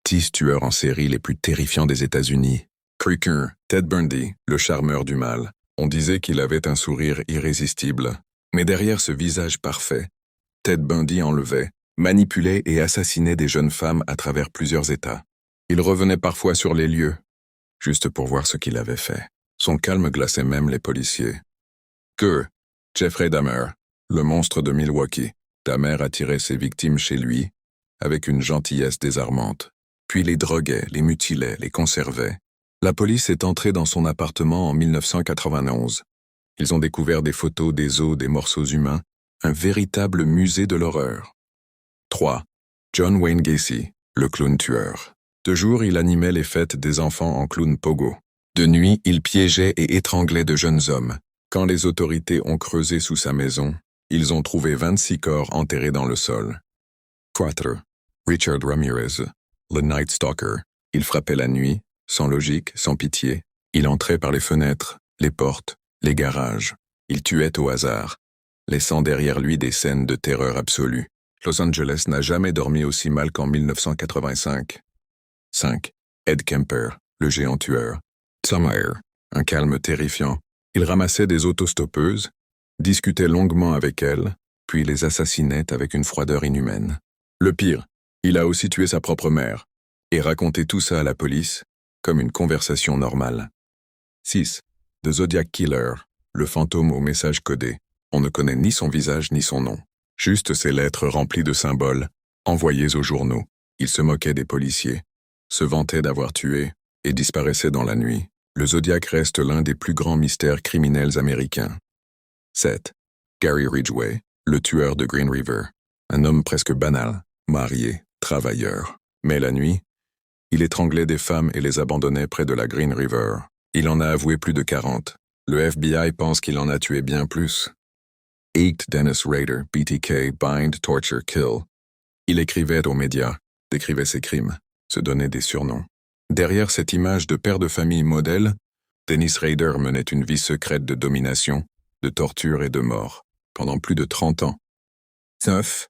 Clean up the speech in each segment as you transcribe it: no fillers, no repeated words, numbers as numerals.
10 tueurs en série les plus terrifiants des États-Unis. Creaker, Ted Bundy, le charmeur du mal. On disait qu'il avait un sourire irrésistible. Mais derrière ce visage parfait, Ted Bundy enlevait, manipulait et assassinait des jeunes femmes à travers plusieurs États. Il revenait parfois sur les lieux, juste pour voir ce qu'il avait fait. Son calme glaçait même les policiers. Jeffrey Dahmer, le monstre de Milwaukee. Dahmer attirait ses victimes chez lui, avec une gentillesse désarmante. Puis les droguait, les mutilait, les conservait. La police est entrée dans son appartement en 1991. Ils ont découvert des photos des os, des morceaux humains, un véritable musée de l'horreur. 3. John Wayne Gacy, le clown tueur. De jour, il animait les fêtes des enfants en clown pogo. De nuit, il piégeait et étranglait de jeunes hommes. Quand les autorités ont creusé sous sa maison, ils ont trouvé 26 corps enterrés dans le sol. 4. Richard Ramirez, le Night Stalker. Il frappait la nuit, sans logique, sans pitié. Il entrait par les fenêtres, les portes, les garages. Il tuait au hasard, laissant derrière lui des scènes de terreur absolue. Los Angeles n'a jamais dormi aussi mal qu'en 1985. 5. Ed Kemper, le géant tueur. Summer, un calme terrifiant. Il ramassait des autostoppeuses, discutait longuement avec elles, puis les assassinait avec une froideur inhumaine. Le pire, il a aussi tué sa propre mère, et raconté tout ça à la police, comme une conversation normale. 6. The Zodiac Killer, le fantôme au message codé. On ne connaît ni son visage ni son nom. Juste ces lettres remplies de symboles, envoyées aux journaux. Il se moquait des policiers, se vantait d'avoir tué, et disparaissait dans la nuit. Le Zodiac reste l'un des plus grands mystères criminels américains. 7. Gary Ridgway, le tueur de Green River. Un homme presque banal, marié, travailleur. Mais la nuit, il étranglait des femmes et les abandonnait près de la Green River. Il en a avoué plus de 40. Le FBI pense qu'il en a tué bien plus. 8. Dennis Rader, BTK, Bind, Torture, Kill. Il écrivait aux médias, décrivait ses crimes, se donnait des surnoms. Derrière cette image de père de famille modèle, Dennis Rader menait une vie secrète de domination, de torture et de mort, pendant plus de 30 ans. 9.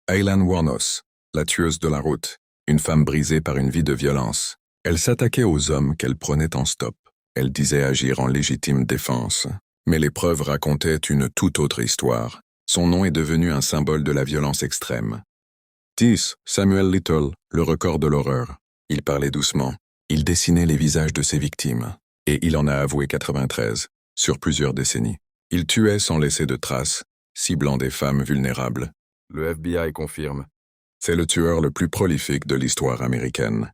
Aylan Wuornos, la tueuse de la route, une femme brisée par une vie de violence. Elle s'attaquait aux hommes qu'elle prenait en stop. Elle disait agir en légitime défense. Mais les preuves racontaient une toute autre histoire. Son nom est devenu un symbole de la violence extrême. 10. Samuel Little, le record de l'horreur. Il parlait doucement. Il dessinait les visages de ses victimes. Et il en a avoué 93, sur plusieurs décennies. Il tuait sans laisser de traces, ciblant des femmes vulnérables. Le FBI confirme. C'est le tueur le plus prolifique de l'histoire américaine.